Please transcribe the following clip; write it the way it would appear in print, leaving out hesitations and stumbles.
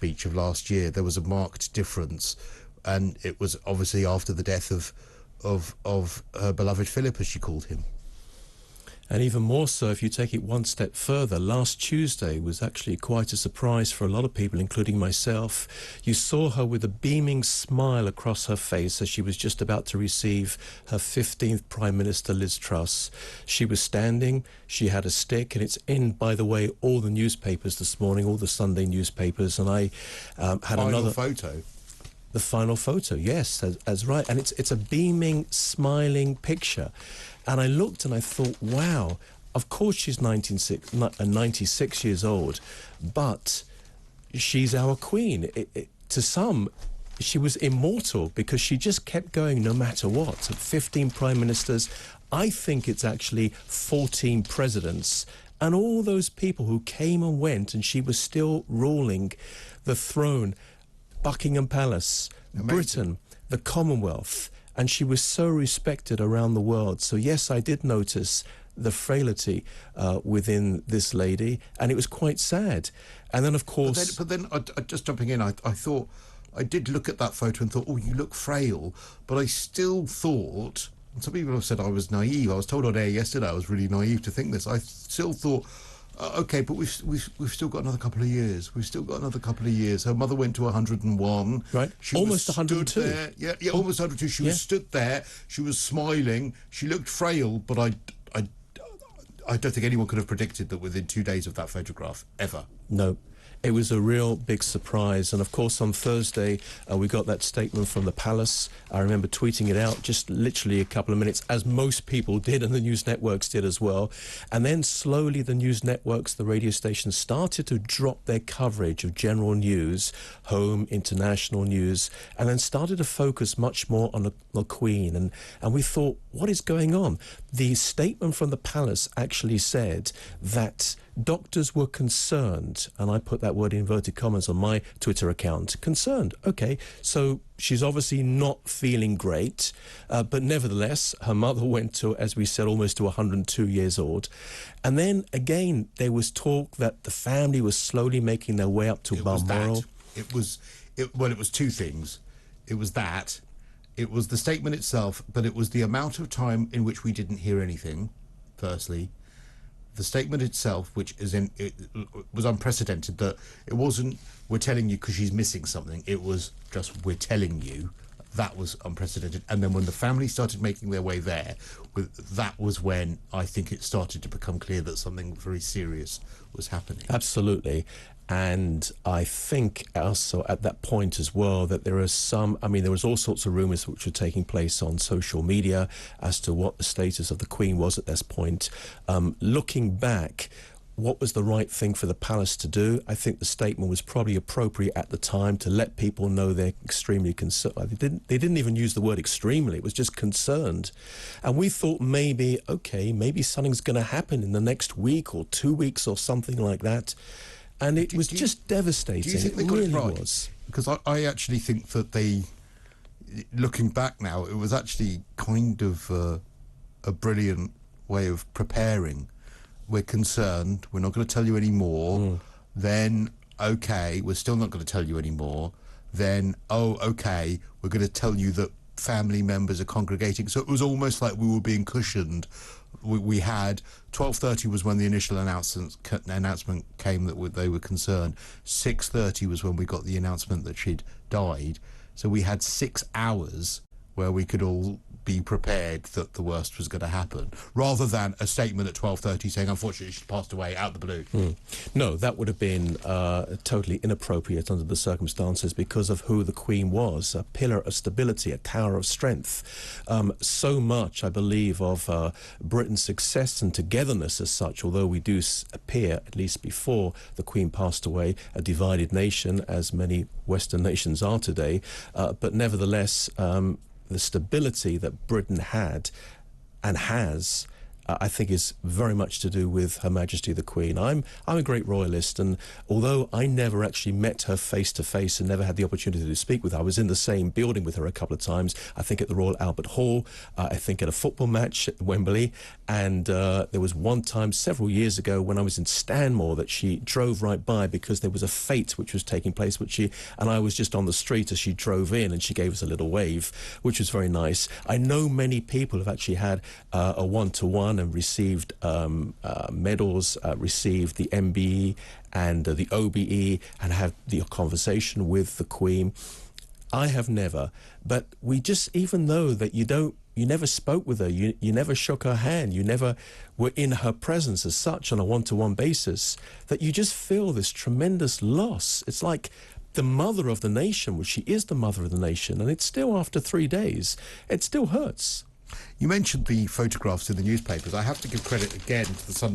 speech of last year, there was a marked difference, and it was obviously after the death of her beloved Philip, as she called him. And even more so, if you take it one step further, last Tuesday was actually quite a surprise for a lot of people, including myself. You saw her with a beaming smile across her face as she was just about to receive her 15th Prime Minister, Liz Truss. She was standing, she had a stick, and it's in, by the way, all the newspapers this morning, all the Sunday newspapers, and I had another photo. The final photo, yes, that's right. And it's a beaming, smiling picture. And I looked and I thought, wow, of course she's 96 years old, but she's our queen. To some, she was immortal because she just kept going no matter what. 15 prime ministers. I think it's actually 14 presidents. And all those people who came and went, and she was still ruling the throne, Buckingham Palace, Amazing. Britain, the Commonwealth, and she was so respected around the world. So yes, I did notice the frailty within this lady, and it was quite sad. And then, of course... But then just jumping in, I thought, I did look at that photo and thought, oh, you look frail, but I still thought, and some people have said I was naive, I was told on air yesterday I was really naive to think this, I still thought, okay, but we've still got another couple of years. We've still got another couple of years. Her mother went to 101. Right. She almost was 102. There. Yeah, almost 102. She was stood there. She was smiling. She looked frail, but I don't think anyone could have predicted that within 2 days of that photograph, ever. No. It was a real big surprise. And of course, on Thursday, we got that statement from the palace. I remember tweeting it out just literally a couple of minutes, as most people did, and the news networks did as well. And then slowly the news networks, the radio stations, started to drop their coverage of general news, home, international news, and then started to focus much more on the Queen. And we thought, what is going on? The statement from the palace actually said that doctors were concerned, and I put that word in inverted commas on my Twitter account, concerned. Okay, so she's obviously not feeling great, but nevertheless, her mother went to, as we said, almost to 102 years old. And then again, there was talk that the family was slowly making their way up to Balmoral. It was two things. It was that. It was the statement itself, but it was the amount of time in which we didn't hear anything, firstly. The statement itself, which it was unprecedented, that it wasn't, we're telling you because she's missing something. It was just, we're telling you. That was unprecedented. And then when the family started making their way there, that was when I think it started to become clear that something very serious was happening. Absolutely. And I think also at that point as well that there was there was all sorts of rumours which were taking place on social media as to what the status of the Queen was at this point. Looking back, what was the right thing for the palace to do? I think the statement was probably appropriate at the time to let people know they're extremely concerned. They didn't even use the word extremely, it was just concerned. And we thought maybe something's going to happen in the next week or 2 weeks or something like that. And it was just devastating. Do you think they got it right? Because I actually think that looking back now, it was actually kind of a brilliant way of preparing. We're concerned, we're not going to tell you any more. Then, okay, we're still not going to tell you any more. Then, oh, okay, we're going to tell you that family members are congregating. So it was almost like we were being cushioned. We had 12:30 was when the initial announcement came that they were concerned. 6:30 was when we got the announcement that she'd died. So we had 6 hours where we could all be prepared that the worst was going to happen, rather than a statement at 12:30 saying, unfortunately, she passed away out of the blue. No, that would have been totally inappropriate under the circumstances because of who the Queen was, a pillar of stability, a tower of strength. So much, I believe, of Britain's success and togetherness as such, although we do appear, at least before the Queen passed away, a divided nation, as many Western nations are today, but nevertheless, the stability that Britain had and has I think is very much to do with Her Majesty the Queen. I'm a great royalist, and although I never actually met her face to face and never had the opportunity to speak with her, I was in the same building with her a couple of times. I think at the Royal Albert Hall, I think at a football match at Wembley, and there was one time several years ago when I was in Stanmore that she drove right by because there was a fete which was taking place, and I was just on the street as she drove in, and she gave us a little wave, which was very nice. I know many people have actually had a one-to-one and received medals, received the MBE and the OBE, and had the conversation with the Queen. I have never, but we just, even though that you never spoke with her, you never shook her hand, you never were in her presence as such on a one-to-one basis, that you just feel this tremendous loss. It's like the mother of the nation, which she is the mother of the nation, and it's still, after 3 days, it still hurts. You mentioned the photographs in the newspapers. I have to give credit again to the Sunday